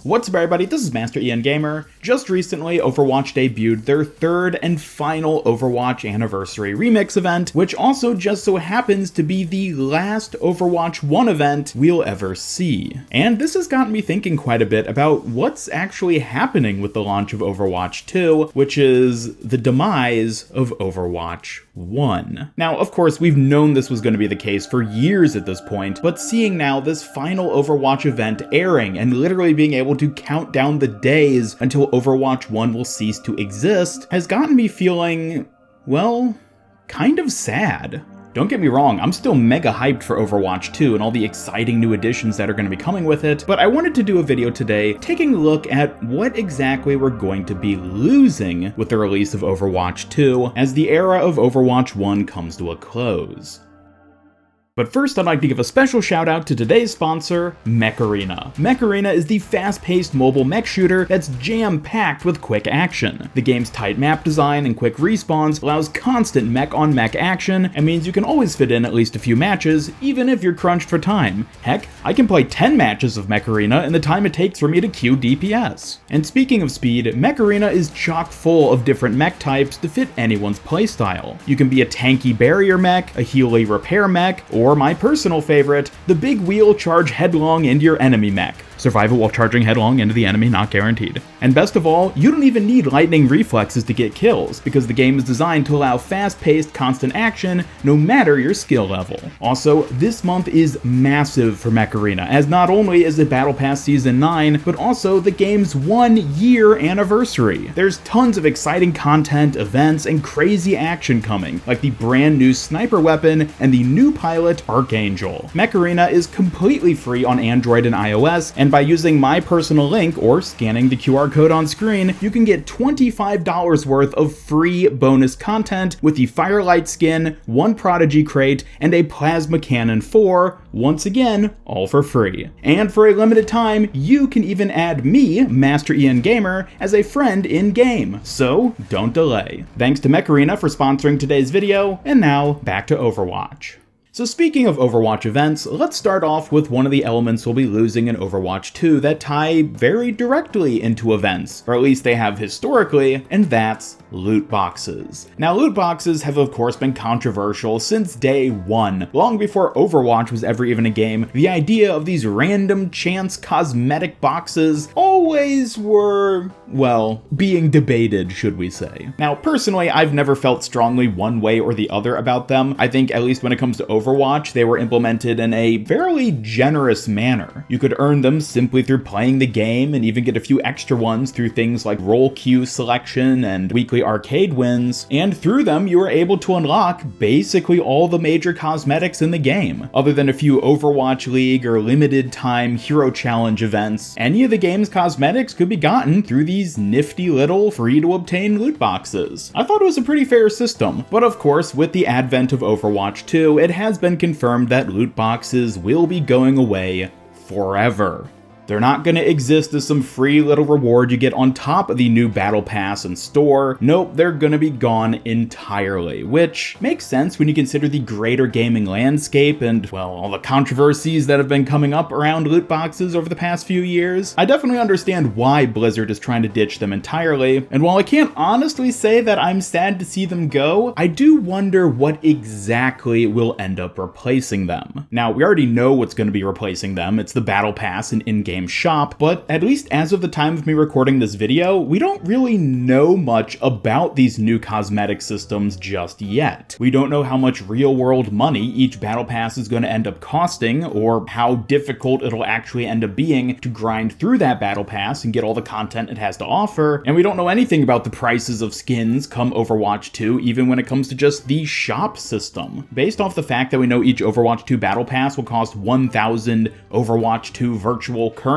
What's up everybody, this is Master Ian Gamer. Just recently, Overwatch debuted their third and final Overwatch Anniversary Remix event, which also just so happens to be the last Overwatch 1 event we'll ever see. And this has gotten me thinking quite a bit about what's actually happening with the launch of Overwatch 2, which is the demise of Overwatch 1. Now, of course, we've known this was going to be the case for years at this point, but seeing now this final Overwatch event airing and literally being able to count down the days until Overwatch 1 will cease to exist has gotten me feeling, well, kind of sad. Don't get me wrong, I'm still mega hyped for Overwatch 2 and all the exciting new additions that are going to be coming with it, but I wanted to do a video today taking a look at what exactly we're going to be losing with the release of Overwatch 2 as the era of Overwatch 1 comes to a close. But first, I'd like to give a special shout out to today's sponsor, Mech Arena. Mech Arena is the fast-paced mobile mech shooter that's jam-packed with quick action. The game's tight map design and quick respawns allows constant mech-on-mech action and means you can always fit in at least a few matches, even if you're crunched for time. Heck, I can play 10 matches of Mech Arena in the time it takes for me to queue DPS. And speaking of speed, Mech Arena is chock full of different mech types to fit anyone's playstyle. You can be a tanky barrier mech, a healy repair mech, or my personal favorite, the big wheel charge headlong into your enemy mech. Survival while charging headlong into the enemy not guaranteed. And best of all, you don't even need lightning reflexes to get kills, because the game is designed to allow fast-paced, constant action no matter your skill level. Also, this month is massive for Mech Arena, as not only is it Battle Pass Season 9, but also the game's 1-year anniversary. There's tons of exciting content, events, and crazy action coming, like the brand new sniper weapon and the new pilot Archangel. Mech Arena is completely free on Android and iOS, and by using my personal link or scanning the QR code on screen, you can get $25 worth of free bonus content with the Firelight skin, 1 Prodigy crate, and a Plasma Cannon 4, once again, all for free. And for a limited time, you can even add me, Master Ian Gamer, as a friend in-game, so don't delay. Thanks to Mech Arena for sponsoring today's video, and now back to Overwatch. So speaking of Overwatch events, let's start off with one of the elements we'll be losing in Overwatch 2 that tie very directly into events, or at least they have historically, and that's loot boxes. Now, loot boxes have of course been controversial since day one. Long before Overwatch was ever even a game, the idea of these random chance cosmetic boxes always were, well, being debated, should we say. Now, personally, I've never felt strongly one way or the other about them. I think at least when it comes to Overwatch, they were implemented in a fairly generous manner. You could earn them simply through playing the game and even get a few extra ones through things like role queue selection and weekly arcade wins, and through them you were able to unlock basically all the major cosmetics in the game. Other than a few Overwatch League or limited time Hero Challenge events, any of the game's cosmetics could be gotten through these nifty little free to obtain loot boxes. I thought it was a pretty fair system, but of course with the advent of Overwatch 2, it has been confirmed that loot boxes will be going away forever. They're not going to exist as some free little reward you get on top of the new Battle Pass and store. Nope, they're going to be gone entirely, which makes sense when you consider the greater gaming landscape and, well, all the controversies that have been coming up around loot boxes over the past few years. I definitely understand why Blizzard is trying to ditch them entirely, and while I can't honestly say that I'm sad to see them go, I do wonder what exactly will end up replacing them. Now, we already know what's going to be replacing them. It's the Battle Pass and in-game shop, but at least as of the time of me recording this video, we don't really know much about these new cosmetic systems just yet. We don't know how much real-world money each Battle Pass is going to end up costing, or how difficult it'll actually end up being to grind through that Battle Pass and get all the content it has to offer, and we don't know anything about the prices of skins come Overwatch 2, even when it comes to just the shop system. Based off the fact that we know each Overwatch 2 Battle Pass will cost 1,000 Overwatch 2 virtual currency,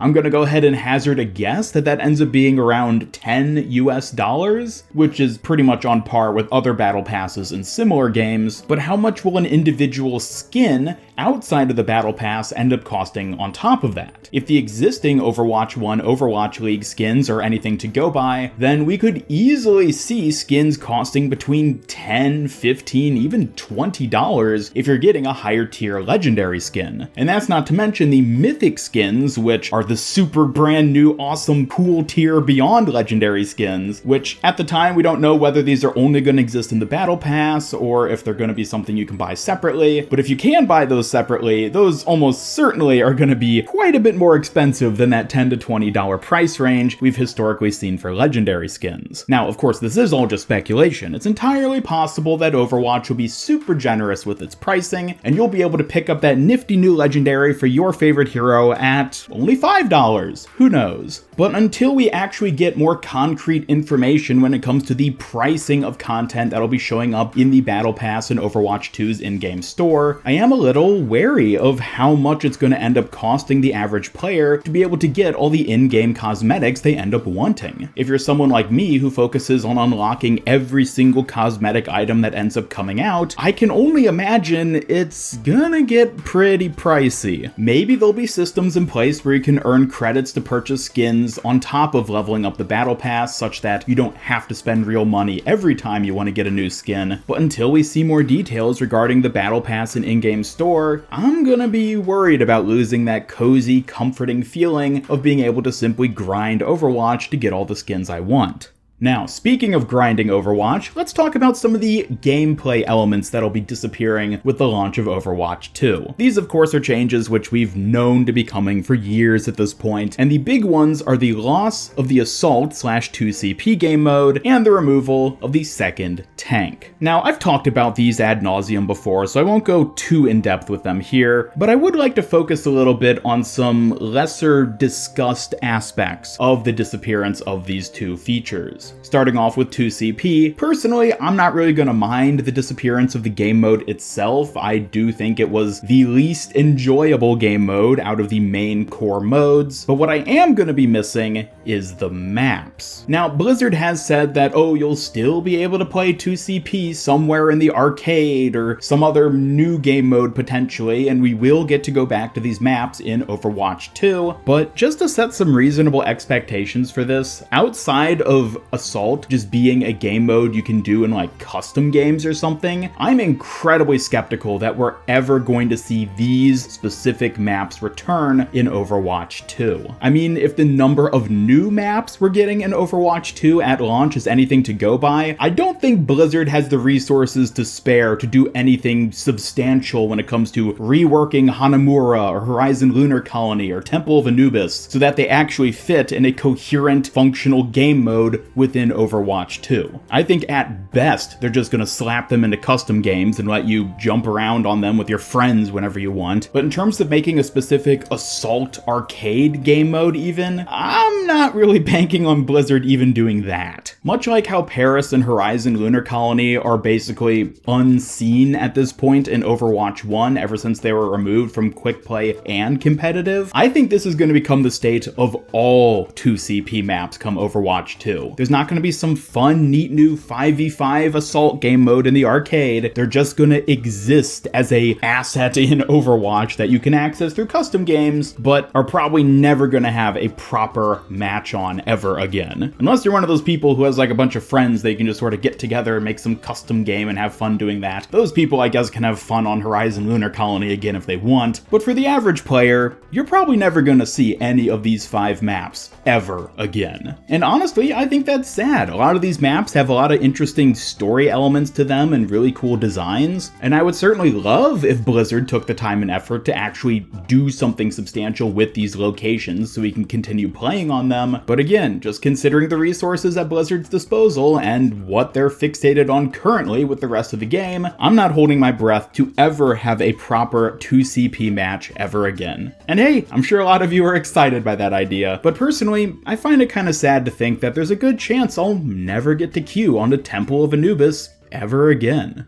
I'm gonna go ahead and hazard a guess that that ends up being around $10 US, which is pretty much on par with other battle passes in similar games. But how much will an individual skin outside of the battle pass end up costing on top of that? If the existing Overwatch 1 Overwatch League skins are anything to go by, then we could easily see skins costing between $10, $15, even $20 if you're getting a higher tier legendary skin. And that's not to mention the mythic skins skins, which are the super brand new, awesome, cool tier beyond legendary skins, which at the time we don't know whether these are only going to exist in the battle pass or if they're going to be something you can buy separately. But if you can buy those separately, those almost certainly are going to be quite a bit more expensive than that $10 to $20 price range we've historically seen for legendary skins. Now, of course, this is all just speculation. It's entirely possible that Overwatch will be super generous with its pricing, and you'll be able to pick up that nifty new legendary for your favorite hero at only $5. Who knows? But until we actually get more concrete information when it comes to the pricing of content that'll be showing up in the Battle Pass and Overwatch 2's in-game store, I am a little wary of how much it's going to end up costing the average player to be able to get all the in-game cosmetics they end up wanting. If you're someone like me who focuses on unlocking every single cosmetic item that ends up coming out, I can only imagine it's gonna get pretty pricey. Maybe there'll be systems in place where you can earn credits to purchase skins on top of leveling up the battle pass, such that you don't have to spend real money every time you want to get a new skin. But until we see more details regarding the battle pass and in-game store, I'm gonna be worried about losing that cozy, comforting feeling of being able to simply grind Overwatch to get all the skins I want. Now, speaking of grinding Overwatch, let's talk about some of the gameplay elements that'll be disappearing with the launch of Overwatch 2. These, of course, are changes which we've known to be coming for years at this point, and the big ones are the loss of the Assault/2CP game mode and the removal of the second tank. Now, I've talked about these ad nauseum before, so I won't go too in-depth with them here, but I would like to focus a little bit on some lesser discussed aspects of the disappearance of these two features. Starting off with 2CP, personally, I'm not really going to mind the disappearance of the game mode itself. I do think it was the least enjoyable game mode out of the main core modes, but what I am going to be missing is the maps. Now, Blizzard has said that, oh, you'll still be able to play 2CP somewhere in the arcade or some other new game mode potentially, and we will get to go back to these maps in Overwatch 2, but just to set some reasonable expectations for this, outside of Assault just being a game mode you can do in like custom games or something, I'm incredibly skeptical that we're ever going to see these specific maps return in Overwatch 2. I mean, if the number of new maps we're getting in Overwatch 2 at launch is anything to go by, I don't think Blizzard has the resources to spare to do anything substantial when it comes to reworking Hanamura or Horizon Lunar Colony or Temple of Anubis so that they actually fit in a coherent, functional game mode within Overwatch 2. I think at best, they're just gonna slap them into custom games and let you jump around on them with your friends whenever you want. But in terms of making a specific Assault arcade game mode even, I'm not really banking on Blizzard even doing that. Much like how Paris and Horizon Lunar Colony are basically unseen at this point in Overwatch 1 ever since they were removed from quick play and competitive, I think this is going to become the state of all 2CP maps come Overwatch 2. There's not going to be some fun, neat new 5v5 Assault game mode in the arcade. They're just going to exist as a asset in Overwatch that you can access through custom games, but are probably never going to have a proper match on ever again. Unless you're one of those people who has like a bunch of friends that you can just sort of get together and make some custom game and have fun doing that. Those people, I guess, can have fun on Horizon Lunar Colony again if they want, but for the average player, you're probably never going to see any of these 5 maps ever again. And honestly, I think that's sad. A lot of these maps have a lot of interesting story elements to them and really cool designs, and I would certainly love if Blizzard took the time and effort to actually do something substantial with these locations so we can continue playing on them. But again, just considering the resources at Blizzard's disposal and what they're fixated on currently with the rest of the game, I'm not holding my breath to ever have a proper 2CP match ever again. And hey, I'm sure a lot of you are excited by that idea, but personally, I find it kind of sad to think that there's a good chance I'll never get to queue on the Temple of Anubis ever again.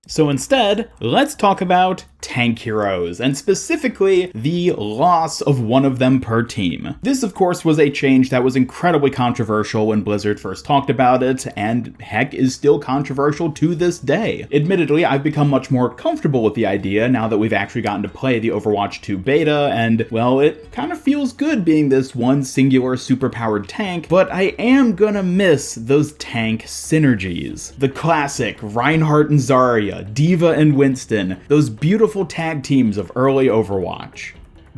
So instead, let's talk about tank heroes, and specifically the loss of one of them per team. This, of course, was a change that was incredibly controversial when Blizzard first talked about it, and heck, is still controversial to this day. Admittedly, I've become much more comfortable with the idea now that we've actually gotten to play the Overwatch 2 beta, and, well, it kind of feels good being this one singular superpowered tank, but I am gonna miss those tank synergies. The classic Reinhardt and Zarya, D.Va and Winston, those beautiful tag teams of early Overwatch.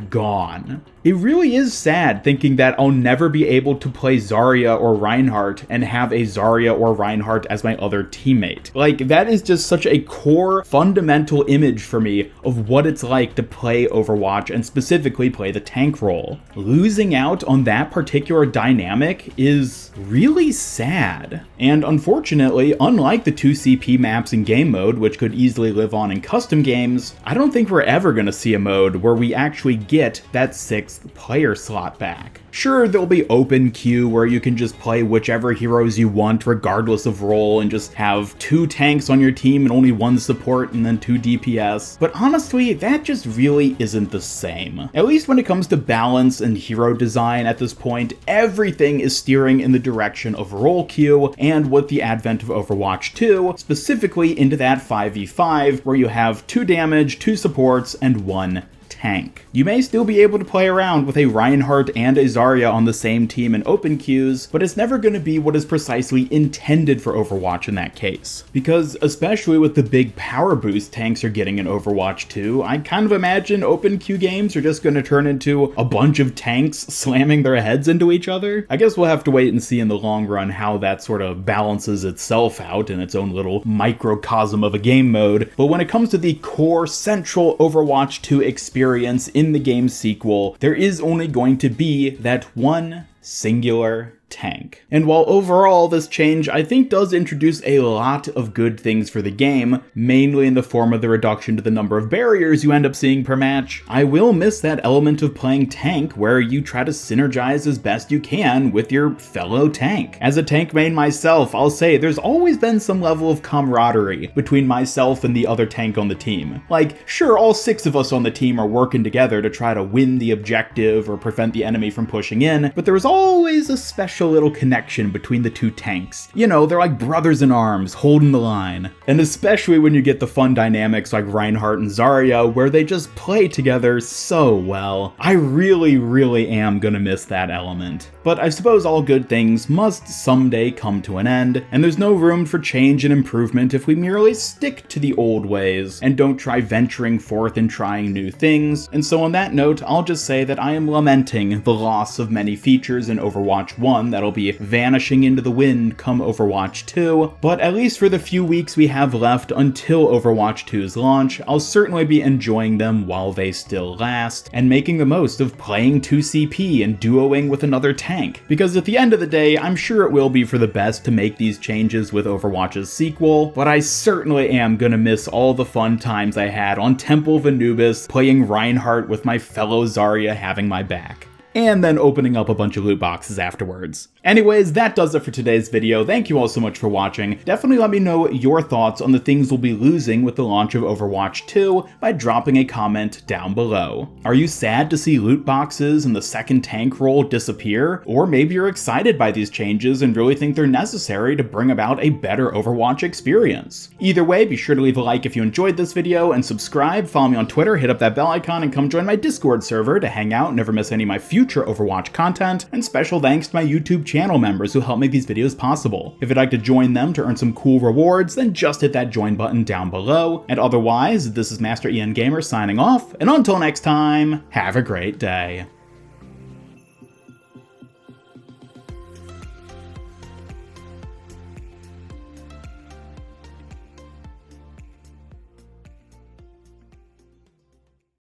Gone. it really is sad thinking that I'll never be able to play Zarya or Reinhardt and have a Zarya or Reinhardt as my other teammate. Like, that is just such a core, fundamental image for me of what it's like to play Overwatch and specifically play the tank role. Losing out on that particular dynamic is really sad. And unfortunately, unlike the 2CP maps in game mode, which could easily live on in custom games, I don't think we're ever going to see a mode where we actually get that 6th player slot back. Sure, there'll be open queue where you can just play whichever heroes you want regardless of role and just have 2 tanks on your team and only 1 support and then 2 DPS, but honestly, that just really isn't the same. At least when it comes to balance and hero design at this point, everything is steering in the direction of role queue, and with the advent of Overwatch 2, specifically into that 5v5 where you have 2 damage, 2 supports, and 1 tank. You may still be able to play around with a Reinhardt and a Zarya on the same team in open queues, but it's never going to be what is precisely intended for Overwatch in that case. Because especially with the big power boost tanks are getting in Overwatch 2, I kind of imagine open queue games are just going to turn into a bunch of tanks slamming their heads into each other. I guess we'll have to wait and see in the long run how that sort of balances itself out in its own little microcosm of a game mode, but when it comes to the core central Overwatch 2 experience in the game's sequel, there is only going to be that one singular tank. And while overall this change I think does introduce a lot of good things for the game, mainly in the form of the reduction to the number of barriers you end up seeing per match, I will miss that element of playing tank where you try to synergize as best you can with your fellow tank. As a tank main myself, I'll say there's always been some level of camaraderie between myself and the other tank on the team. Like, sure, all 6 of us on the team are working together to try to win the objective or prevent the enemy from pushing in, but there was always a special little connection between the 2 tanks. You know, they're like brothers in arms, holding the line. And especially when you get the fun dynamics like Reinhardt and Zarya, where they just play together so well. I really am gonna miss that element. But I suppose all good things must someday come to an end, and there's no room for change and improvement if we merely stick to the old ways and don't try venturing forth and trying new things. And so on that note, I'll just say that I am lamenting the loss of many features in Overwatch 1 that'll be vanishing into the wind come Overwatch 2, but at least for the few weeks we have left until Overwatch 2's launch, I'll certainly be enjoying them while they still last, and making the most of playing 2CP and duoing with another tank, because at the end of the day, I'm sure it will be for the best to make these changes with Overwatch's sequel, but I certainly am gonna miss all the fun times I had on Temple of Anubis, playing Reinhardt with my fellow Zarya having my back, and then opening up a bunch of loot boxes afterwards. Anyways, that does it for today's video. Thank you all so much for watching. Definitely let me know your thoughts on the things we'll be losing with the launch of Overwatch 2 by dropping a comment down below. Are you sad to see loot boxes and the second tank role disappear? Or maybe you're excited by these changes and really think they're necessary to bring about a better Overwatch experience. Either way, be sure to leave a like if you enjoyed this video and subscribe, follow me on Twitter, hit up that bell icon, and come join my Discord server to hang out and never miss any of my future Overwatch content, and special thanks to my YouTube channel members who help make these videos possible. If you'd like to join them to earn some cool rewards, then just hit that join button down below. And otherwise, this is Master Ian Gamer signing off, and until next time, have a great day.